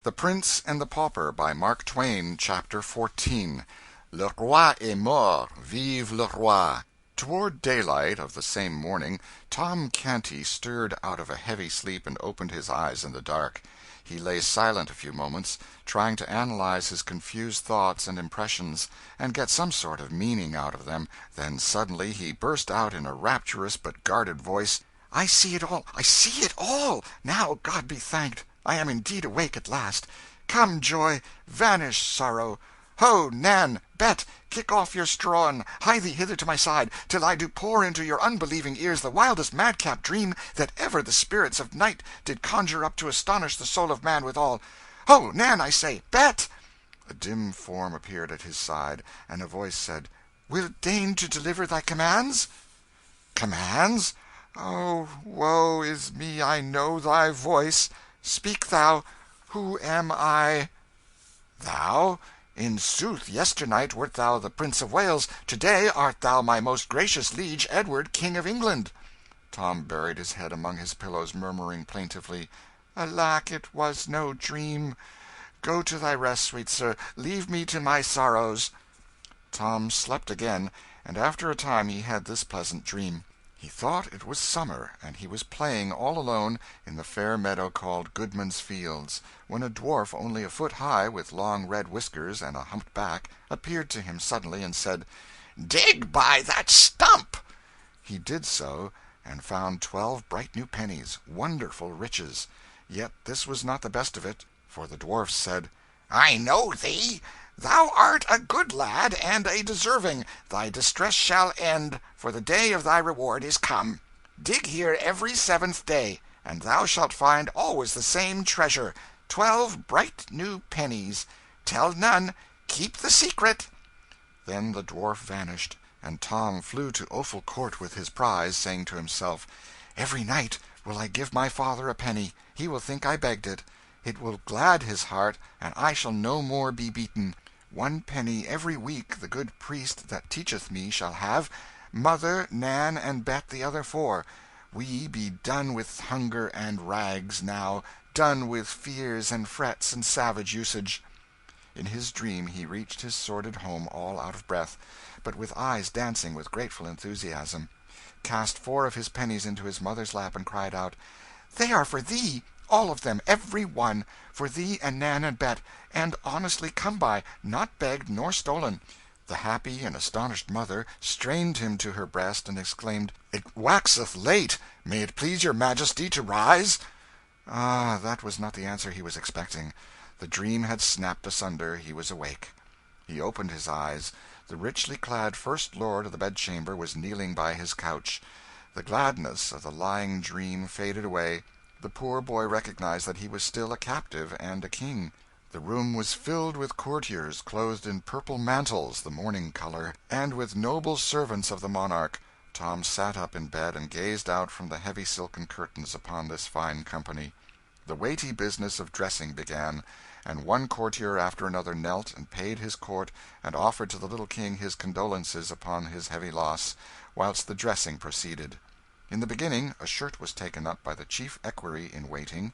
The Prince and the Pauper by Mark Twain. Chapter 14. Le roi est mort, vive le roi. Toward daylight of the same morning, Tom Canty stirred out of a heavy sleep and opened his eyes in the dark. He lay silent a few moments, trying to analyze his confused thoughts and impressions, and get some sort of meaning out of them. Then suddenly he burst out in a rapturous but guarded voice, "I see it all! I see it all! Now, God be thanked, I am indeed awake at last! Come, joy! Vanish, sorrow! Ho, Nan, Bet, kick off your straw and hie thee hither to my side, till I do pour into your unbelieving ears the wildest madcap dream that ever the spirits of night did conjure up to astonish the soul of man withal. Ho, Nan, I say! Bet!" A dim form appeared at his side, and a voice said, "Wilt deign to deliver thy commands?" "Commands? Oh, woe is me, I know thy voice. Speak thou. Who am I?" "Thou? In sooth, yesternight wert thou the Prince of Wales, to-day art thou my most gracious liege Edward, King of England." Tom buried his head among his pillows, murmuring plaintively, "Alack, it was no dream. Go to thy rest, sweet sir, leave me to my sorrows." Tom slept again, and after a time he had this pleasant dream. He thought it was summer, and he was playing all alone in the fair meadow called Goodman's Fields, when a dwarf only a foot high, with long red whiskers and a humped back, appeared to him suddenly and said, "Dig by that stump." He did so, and found 12 bright new pennies, wonderful riches. Yet this was not the best of it, for the dwarf said, "I know thee. Thou art a good lad, and a deserving. Thy distress shall end, for the day of thy reward is come. Dig here every 7th day, and thou shalt find always the same treasure, 12 bright new pennies. Tell none. Keep the secret." Then the dwarf vanished, and Tom flew to Offal Court with his prize, saying to himself, "Every night will I give my father a penny. He will think I begged it. It will glad his heart, and I shall no more be beaten. 1 penny every week the good priest that teacheth me shall have. Mother, Nan, and Bet the other 4. We be done with hunger and rags, now, done with fears and frets and savage usage." In his dream he reached his sordid home all out of breath, but with eyes dancing with grateful enthusiasm, cast 4 of his pennies into his mother's lap, and cried out, "They are for thee, all of them, every one, for thee and Nan and Bet, and honestly come by, not begged nor stolen." The happy and astonished mother strained him to her breast, and exclaimed, "It waxeth late. May it please your majesty to rise?" Ah, that was not the answer he was expecting. The dream had snapped asunder. He was awake. He opened his eyes. The richly clad First Lord of the Bedchamber was kneeling by his couch. The gladness of the lying dream faded away. The poor boy recognized that he was still a captive and a king. The room was filled with courtiers, clothed in purple mantles, the morning color, and with noble servants of the monarch. Tom sat up in bed and gazed out from the heavy silken curtains upon this fine company. The weighty business of dressing began, and one courtier after another knelt and paid his court and offered to the little king his condolences upon his heavy loss, whilst the dressing proceeded. In the beginning a shirt was taken up by the chief equerry in waiting,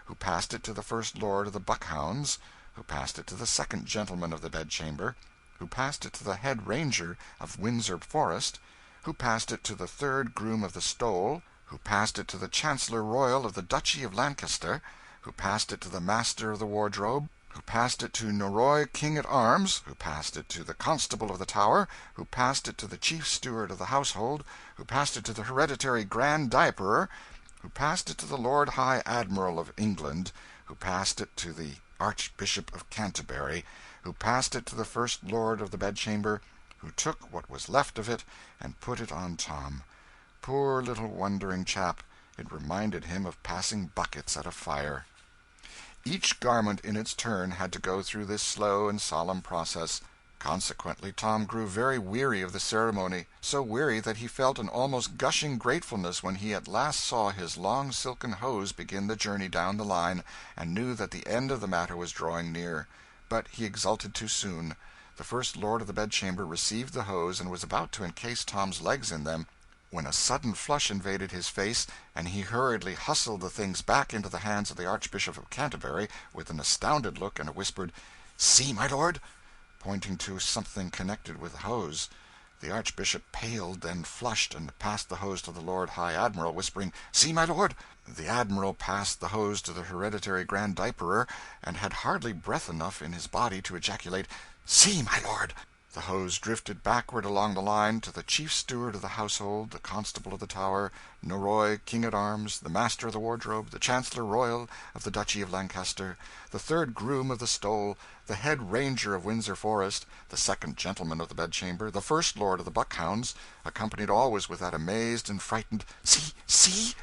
who passed it to the First Lord of the Buckhounds, who passed it to the second gentleman of the bedchamber, who passed it to the head ranger of Windsor Forest, who passed it to the third groom of the Stole, who passed it to the Chancellor Royal of the Duchy of Lancaster, who passed it to the Master of the Wardrobe, who passed it to Norroy King at Arms, who passed it to the Constable of the Tower, who passed it to the Chief Steward of the Household, who passed it to the Hereditary Grand Diaperer, who passed it to the Lord High Admiral of England, who passed it to the Archbishop of Canterbury, who passed it to the First Lord of the Bedchamber, who took what was left of it and put it on Tom. Poor little wondering chap, it reminded him of passing buckets at a fire. Each garment in its turn had to go through this slow and solemn process. Consequently, Tom grew very weary of the ceremony, so weary that he felt an almost gushing gratefulness when he at last saw his long silken hose begin the journey down the line, and knew that the end of the matter was drawing near. But he exulted too soon. The First Lord of the Bedchamber received the hose, and was about to encase Tom's legs in them, when a sudden flush invaded his face, and he hurriedly hustled the things back into the hands of the Archbishop of Canterbury with an astounded look and a whispered, "See, my lord," pointing to something connected with the hose. The Archbishop paled, then flushed, and passed the hose to the Lord High Admiral, whispering, "See, my lord." The Admiral passed the hose to the Hereditary Grand Diaperer, and had hardly breath enough in his body to ejaculate, "See, my lord." The hose drifted backward along the line to the Chief Steward of the Household, the Constable of the Tower, Norroy, King at Arms, the Master of the Wardrobe, the Chancellor Royal of the Duchy of Lancaster, the Third Groom of the Stole, the Head Ranger of Windsor Forest, the Second Gentleman of the Bedchamber, the First Lord of the Buckhounds, accompanied always with that amazed and frightened "See, see,"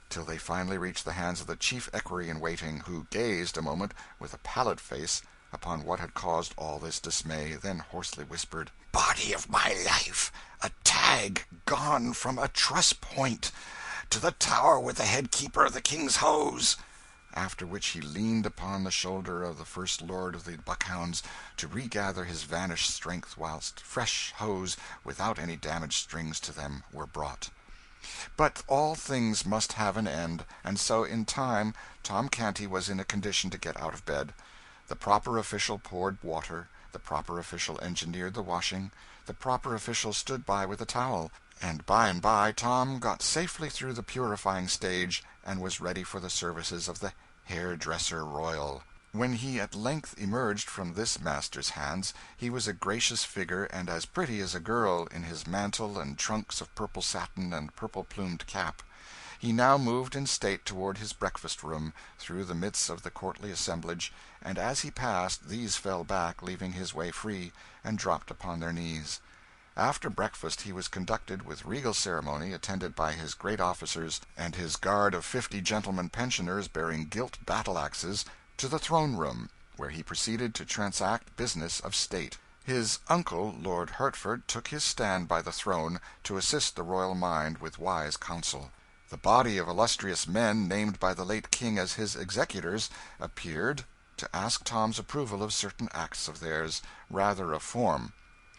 till they finally reached the hands of the Chief Equerry in Waiting, who gazed a moment, with a pallid face, upon what had caused all this dismay, then hoarsely whispered, "Body of my life, a tag gone from a truss point to the Tower with the head keeper of the King's hose!" After which he leaned upon the shoulder of the First Lord of the Buckhounds to regather his vanished strength whilst fresh hose, without any damaged strings to them, were brought. But all things must have an end, and so in time Tom Canty was in a condition to get out of bed. The proper official poured water, the proper official engineered the washing, the proper official stood by with a towel, and by Tom got safely through the purifying stage, and was ready for the services of the hairdresser royal. When he at length emerged from this master's hands, he was a gracious figure and as pretty as a girl, in his mantle and trunks of purple satin and purple-plumed cap. He now moved in state toward his breakfast-room, through the midst of the courtly assemblage, and as he passed, these fell back, leaving his way free, and dropped upon their knees. After breakfast he was conducted with regal ceremony, attended by his great officers and his guard of 50 gentlemen pensioners bearing gilt battle-axes, to the throne-room, where he proceeded to transact business of state. His uncle, Lord Hertford, took his stand by the throne, to assist the royal mind with wise counsel. The body of illustrious men, named by the late King as his executors, appeared to ask Tom's approval of certain acts of theirs, rather of form,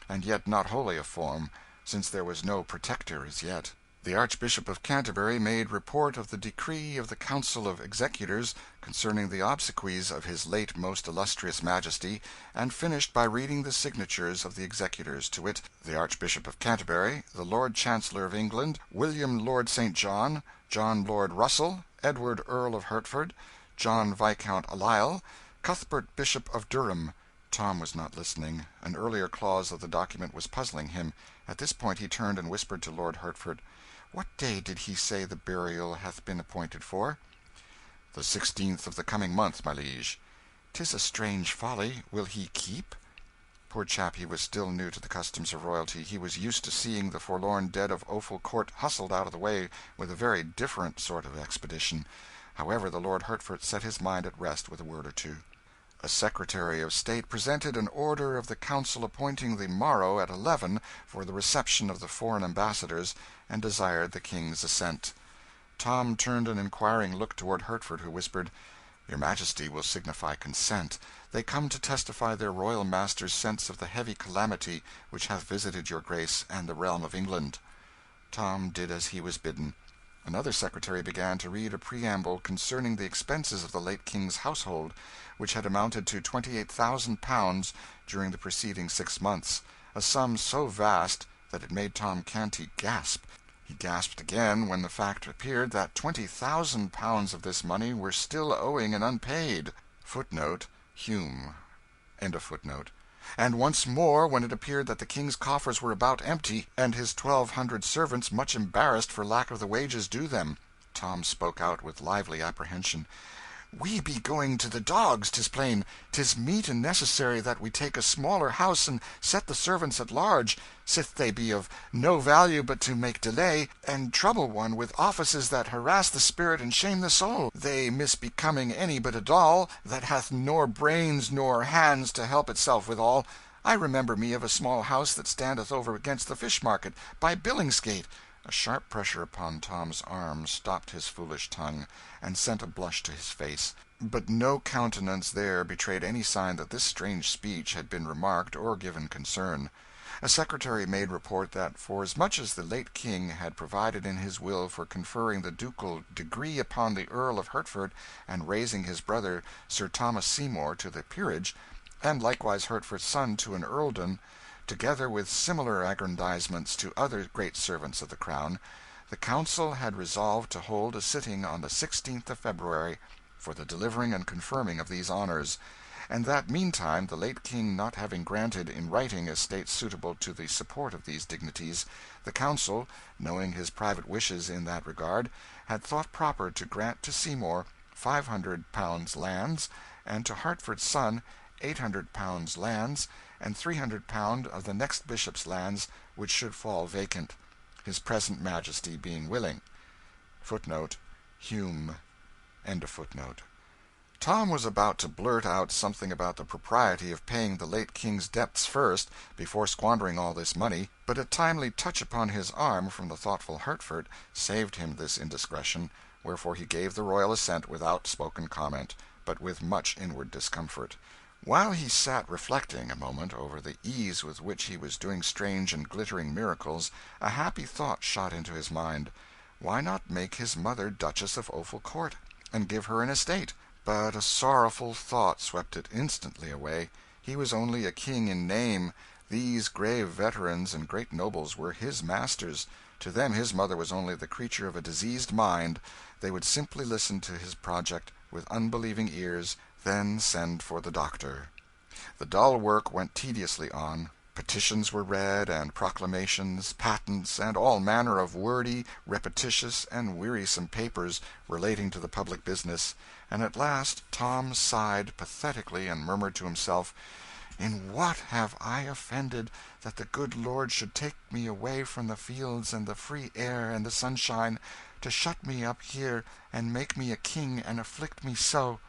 and yet not wholly of form, since there was no Protector as yet. The Archbishop of Canterbury made report of the decree of the Council of Executors concerning the obsequies of his late most illustrious Majesty, and finished by reading the signatures of the executors, to wit, the Archbishop of Canterbury, the Lord Chancellor of England, William Lord St. John, John Lord Russell, Edward Earl of Hertford, John Viscount Lisle, Cuthbert Bishop of Durham. Tom was not listening. An earlier clause of the document was puzzling him. At this point he turned and whispered to Lord Hertford, "What day did he say the burial hath been appointed for?" "The 16th of the coming month, my liege." "'Tis a strange folly. Will he keep?" Poor chap, he was still new to the customs of royalty. He was used to seeing the forlorn dead of Offal Court hustled out of the way with a very different sort of expedition. However, the Lord Hertford set his mind at rest with a word or two. A Secretary of State presented an order of the Council appointing the morrow at 11 for the reception of the foreign ambassadors, and desired the King's assent. Tom turned an inquiring look toward Hertford, who whispered, "Your Majesty will signify consent. They come to testify their royal master's sense of the heavy calamity which hath visited your Grace and the realm of England." Tom did as he was bidden. Another secretary began to read a preamble concerning the expenses of the late King's household, which had amounted to £28,000 during the preceding 6 months, a sum so vast that it made Tom Canty gasp. He gasped again when the fact appeared that £20,000 of this money were still owing and unpaid. [Footnote: Hume. End of footnote. And once more when it appeared that the King's coffers were about empty, and his 1,200 servants much embarrassed for lack of the wages due them. Tom spoke out with lively apprehension. "We be going to the dogs, 'tis plain. 'Tis meet and necessary that we take a smaller house and set the servants at large, sith they be of no value but to make delay, and trouble one with offices that harass the spirit and shame the soul, they misbecoming any but a doll, that hath nor brains nor hands to help itself withal. I remember me of a small house that standeth over against the fish market, by Billingsgate." A sharp pressure upon Tom's arm stopped his foolish tongue, and sent a blush to his face; but no countenance there betrayed any sign that this strange speech had been remarked or given concern. A secretary made report that forasmuch as the late King had provided in his will for conferring the ducal degree upon the Earl of Hertford and raising his brother Sir Thomas Seymour to the peerage, and likewise Hertford's son to an earldom, together with similar aggrandizements to other great servants of the crown, the council had resolved to hold a sitting on the 16th of February for the delivering and confirming of these honours, and that meantime, the late King not having granted in writing estates suitable to the support of these dignities, the council, knowing his private wishes in that regard, had thought proper to grant to Seymour £500 lands, and to Hertford's son £800 lands, and £300 of the next bishop's lands which should fall vacant, his present majesty being willing. [Footnote: Hume. End of footnote. Tom was about to blurt out something about the propriety of paying the late King's debts first, before squandering all this money, but a timely touch upon his arm from the thoughtful Hertford saved him this indiscretion, wherefore he gave the royal assent without spoken comment, but with much inward discomfort. While he sat reflecting a moment over the ease with which he was doing strange and glittering miracles, a happy thought shot into his mind. Why not make his mother Duchess of Offal Court, and give her an estate? But a sorrowful thought swept it instantly away. He was only a king in name; these grave veterans and great nobles were his masters; to them his mother was only the creature of a diseased mind; they would simply listen to his project with unbelieving ears, then send for the doctor. The dull work went tediously on. Petitions were read, and proclamations, patents, and all manner of wordy, repetitious, and wearisome papers relating to the public business, and at last Tom sighed pathetically and murmured to himself, "In what have I offended, that the good Lord should take me away from the fields and the free air and the sunshine, to shut me up here and make me a king and afflict me so?"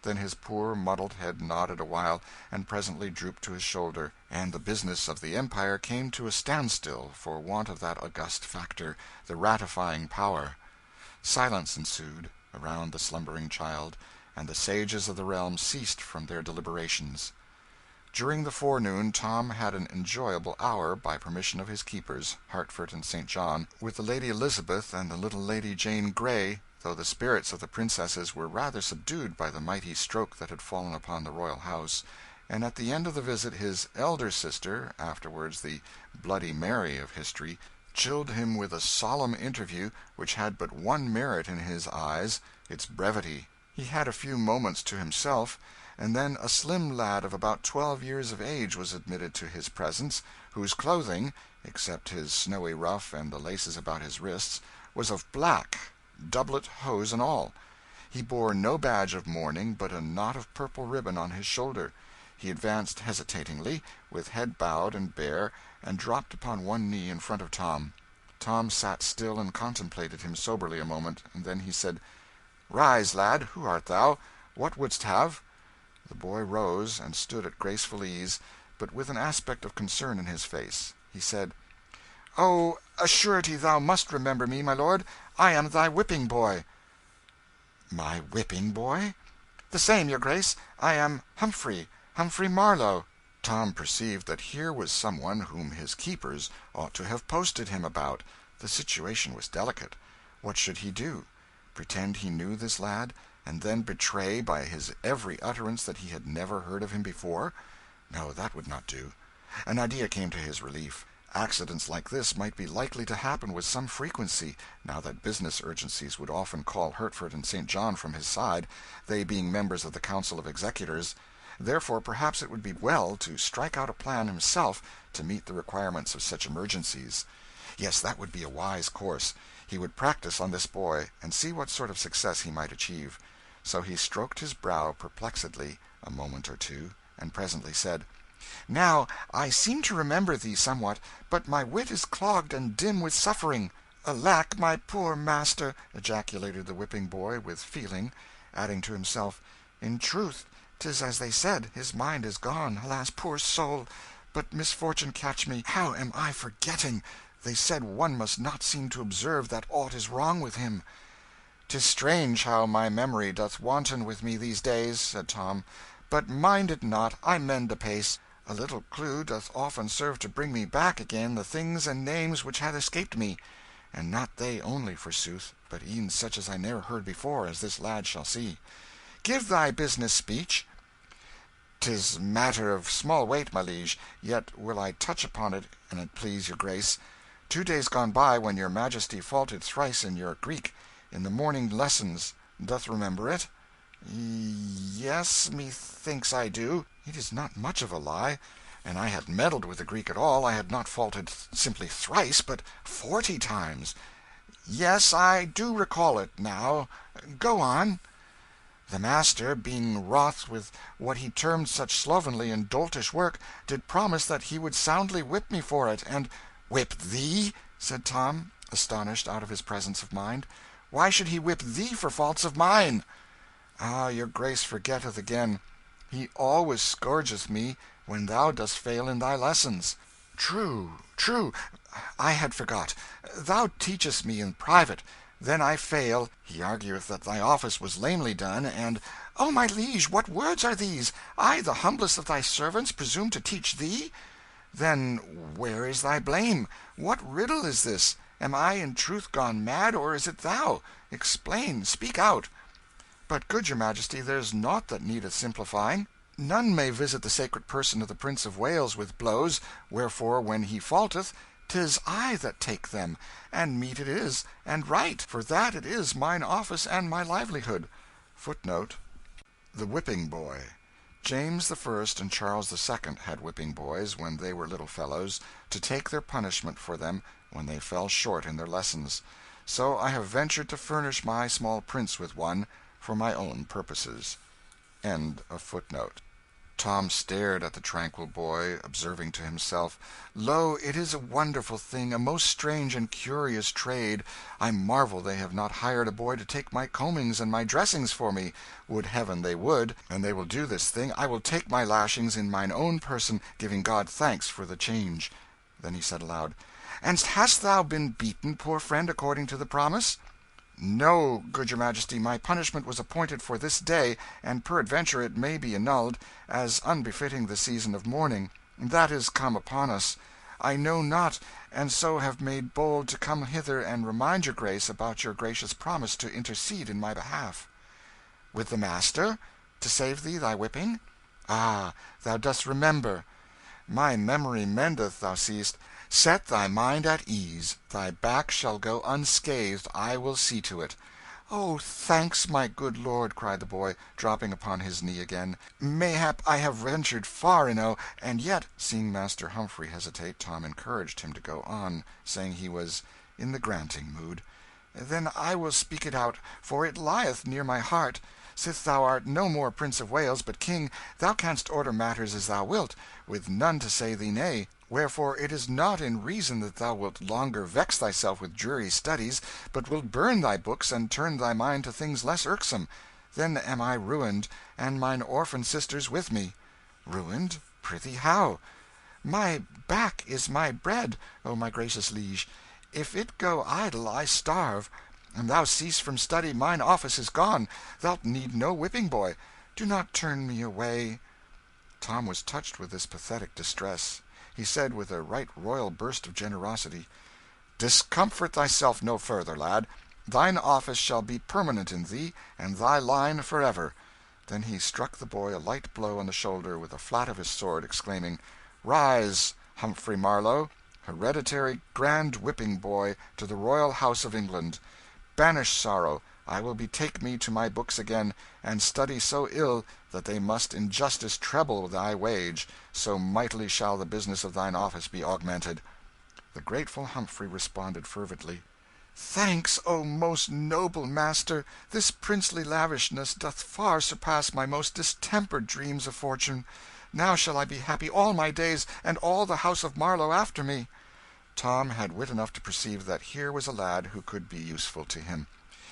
Then his poor muddled head nodded awhile, and presently drooped to his shoulder, and the business of the empire came to a standstill for want of that august factor, the ratifying power. Silence ensued around the slumbering child, and the sages of the realm ceased from their deliberations. During the forenoon Tom had an enjoyable hour, by permission of his keepers, Hertford and St. John, with the Lady Elizabeth and the little Lady Jane Grey, though the spirits of the princesses were rather subdued by the mighty stroke that had fallen upon the royal house; and at the end of the visit his elder sister, afterwards the Bloody Mary of history, chilled him with a solemn interview which had but one merit in his eyes, its brevity. He had a few moments to himself, and then a slim lad of about 12 years of age was admitted to his presence, whose clothing, except his snowy ruff and the laces about his wrists, was of black, doublet, hose, and all. He bore no badge of mourning, but a knot of purple ribbon on his shoulder. He advanced hesitatingly, with head bowed and bare, and dropped upon one knee in front of Tom. Tom sat still and contemplated him soberly a moment, and then he said, "Rise, lad. Who art thou? What wouldst have?" The boy rose, and stood at graceful ease, but with an aspect of concern in his face. He said, "Oh, a surety thou must remember me, my lord. I am thy whipping boy." "My whipping boy?" "The same, your grace. I am Humphrey Marlowe." Tom perceived that here was some one whom his keepers ought to have posted him about. The situation was delicate. What should he do? Pretend he knew this lad, and then betray by his every utterance that he had never heard of him before? No, that would not do. An idea came to his relief. Accidents like this might be likely to happen with some frequency, now that business urgencies would often call Hertford and St. John from his side, they being members of the Council of Executors. Therefore, perhaps it would be well to strike out a plan himself to meet the requirements of such emergencies. Yes, that would be a wise course. He would practice on this boy, and see what sort of success he might achieve. So he stroked his brow perplexedly a moment or two, and presently said, "Now I seem to remember thee somewhat, but my wit is clogged and dim with suffering." "Alack, my poor master!" ejaculated the whipping boy with feeling, adding to himself, "In truth, 'tis as they said, his mind is gone. Alas, poor soul! But misfortune catch me, how am I forgetting! They said one must not seem to observe that aught is wrong with him." "'Tis strange how my memory doth wanton with me these days," said Tom. "But mind it not, I mend apace. A little clue doth often serve to bring me back again the things and names which had escaped me, and not they only, forsooth, but e'en such as I ne'er heard before, as this lad shall see. Give thy business speech." "'Tis matter of small weight, my liege, yet will I touch upon it, an it please your grace. 2 days gone by, when your majesty faulted thrice in your Greek, in the morning lessons, doth remember it?" "Yes, methinks I do." "It is not much of a lie. An I had meddled with the Greek at all, I had not faulted simply thrice, but 40 times." "Yes, I do recall it, now. Go on." "The master, being wroth with what he termed such slovenly and doltish work, did promise that he would soundly whip me for it, and—" "Whip thee?" said Tom, astonished out of his presence of mind. "Why should he whip thee for faults of mine?" "Ah, your grace forgetteth again. He always scourgeth me when thou dost fail in thy lessons." "True, true. I had forgot. Thou teachest me in private. Then I fail. He argueth that thy office was lamely done, and—" "Oh, my liege, what words are these? I, the humblest of thy servants, presume to teach thee? Then where is thy blame? What riddle is this? Am I in truth gone mad, or is it thou? Explain, speak out." "But, good your majesty, there's nought that needeth simplifying. None may visit the sacred person of the Prince of Wales with blows, wherefore when he faulteth, 'tis I that take them; and meet it is, and right, for that it is mine office and my livelihood." [Footnote: The whipping boy. James I and Charles II had whipping boys, when they were little fellows, to take their punishment for them when they fell short in their lessons. So I have ventured to furnish my small prince with one, for my own purposes. End of footnote. Tom stared at the tranquil boy, observing to himself, "Lo, it is a wonderful thing, a most strange and curious trade. I marvel they have not hired a boy to take my combings and my dressings for me. Would heaven they would, and they will do this thing. I will take my lashings in mine own person, giving God thanks for the change." Then he said aloud, "And hast thou been beaten, poor friend, according to the promise?" "No, good your majesty, my punishment was appointed for this day, and peradventure it may be annulled, as unbefitting the season of mourning. That is come upon us. I know not, and so have made bold to come hither and remind your grace about your gracious promise to intercede in my behalf." "With the master? To save thee thy whipping? Ah, thou dost remember. My memory mendeth, thou seest. Set thy mind at ease. Thy back shall go unscathed, I will see to it." "Oh, thanks, my good lord," cried the boy, dropping upon his knee again. "Mayhap I have ventured far enow, and yet—" Seeing Master Humphrey hesitate, Tom encouraged him to go on, saying he was in the granting mood. "Then I will speak it out, for it lieth near my heart. Sith thou art no more Prince of Wales, but king, thou canst order matters as thou wilt, with none to say thee nay. Wherefore it is not in reason that thou wilt longer vex thyself with dreary studies, but wilt burn thy books and turn thy mind to things less irksome. Then am I ruined, and mine orphan sisters with me." "Ruined? Prithee, how?" "My back is my bread, O my gracious liege. If it go idle, I starve. An thou cease from study, mine office is gone. Thou'lt need no whipping boy. Do not turn me away." Tom was touched with this pathetic distress. He said, with a right royal burst of generosity, "Discomfort thyself no further, lad. Thine office shall be permanent in thee, and thy line forever." Then he struck the boy a light blow on the shoulder with the flat of his sword, exclaiming, "Rise, Humphrey Marlow, hereditary grand whipping boy to the royal house of England. Banish sorrow. I will betake me to my books again, and study so ill that they must in justice treble thy wage, so mightily shall the business of thine office be augmented." The grateful Humphrey responded fervently, "Thanks, O most noble master. This princely lavishness doth far surpass my most distempered dreams of fortune. Now shall I be happy all my days, and all the house of Marlow after me." Tom had wit enough to perceive that here was a lad who could be useful to him.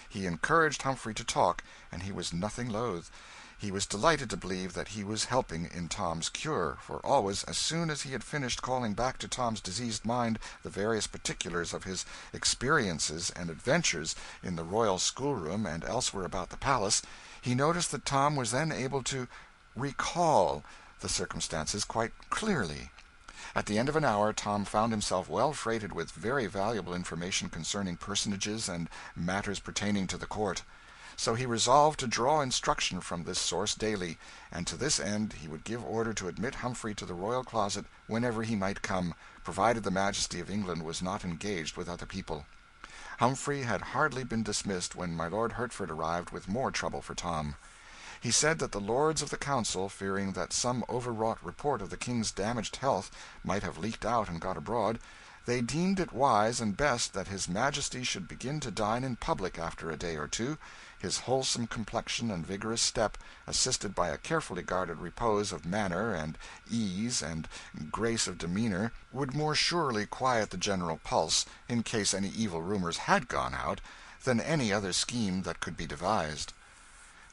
He encouraged Humphrey to talk, and he was nothing loath. He was delighted to believe that he was helping in Tom's cure, for always, as soon as he had finished calling back to Tom's diseased mind the various particulars of his experiences and adventures in the royal schoolroom and elsewhere about the palace, he noticed that Tom was then able to "recall" the circumstances quite clearly. At the end of an hour Tom found himself well freighted with very valuable information concerning personages and matters pertaining to the court. So he resolved to draw instruction from this source daily, and to this end he would give order to admit Humphrey to the royal closet whenever he might come, provided the Majesty of England was not engaged with other people. Humphrey had hardly been dismissed when my Lord Hertford arrived with more trouble for Tom. He said that the lords of the council, fearing that some overwrought report of the King's damaged health might have leaked out and got abroad, they deemed it wise and best that his Majesty should begin to dine in public after a day or two. His wholesome complexion and vigorous step, assisted by a carefully guarded repose of manner and ease and grace of demeanor, would more surely quiet the general pulse, in case any evil rumors had gone out, than any other scheme that could be devised.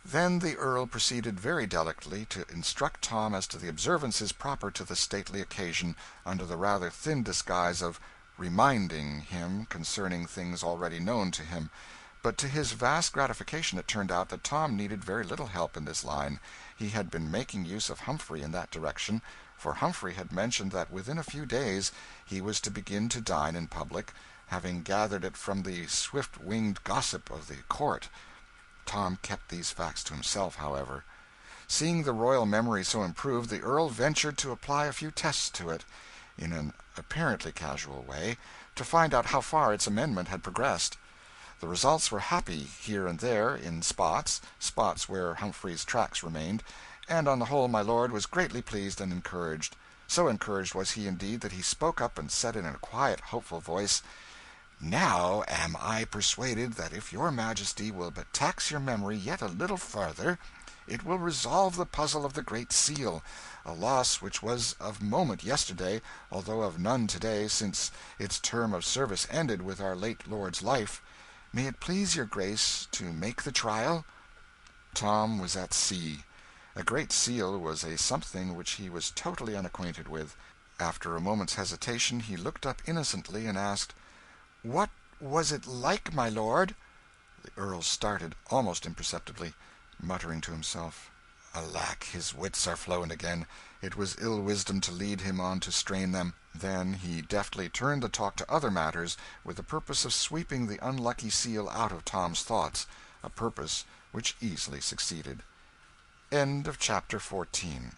Then the Earl proceeded very delicately to instruct Tom as to the observances proper to the stately occasion, under the rather thin disguise of reminding him concerning things already known to him. But to his vast gratification it turned out that Tom needed very little help in this line. He had been making use of Humphrey in that direction, for Humphrey had mentioned that within a few days he was to begin to dine in public, having gathered it from the swift-winged gossip of the court. Tom kept these facts to himself, however. Seeing the royal memory so improved, the Earl ventured to apply a few tests to it, in an apparently casual way, to find out how far its amendment had progressed. The results were happy here and there, in spots where Humphrey's tracks remained, and on the whole my lord was greatly pleased and encouraged. So encouraged was he, indeed, that he spoke up and said in a quiet, hopeful voice, "Now am I persuaded that if your Majesty will but tax your memory yet a little farther, it will resolve the puzzle of the Great Seal, a loss which was of moment yesterday, although of none today, since its term of service ended with our late lord's life. May it please your Grace to make the trial?" Tom was at sea. A Great Seal was a something which he was totally unacquainted with. After a moment's hesitation he looked up innocently and asked, "What was it like, my lord?" The Earl started, almost imperceptibly, muttering to himself, "Alack, his wits are flown again. It was ill wisdom to lead him on to strain them." Then he deftly turned the talk to other matters, with the purpose of sweeping the unlucky seal out of Tom's thoughts, a purpose which easily succeeded. End of chapter 14.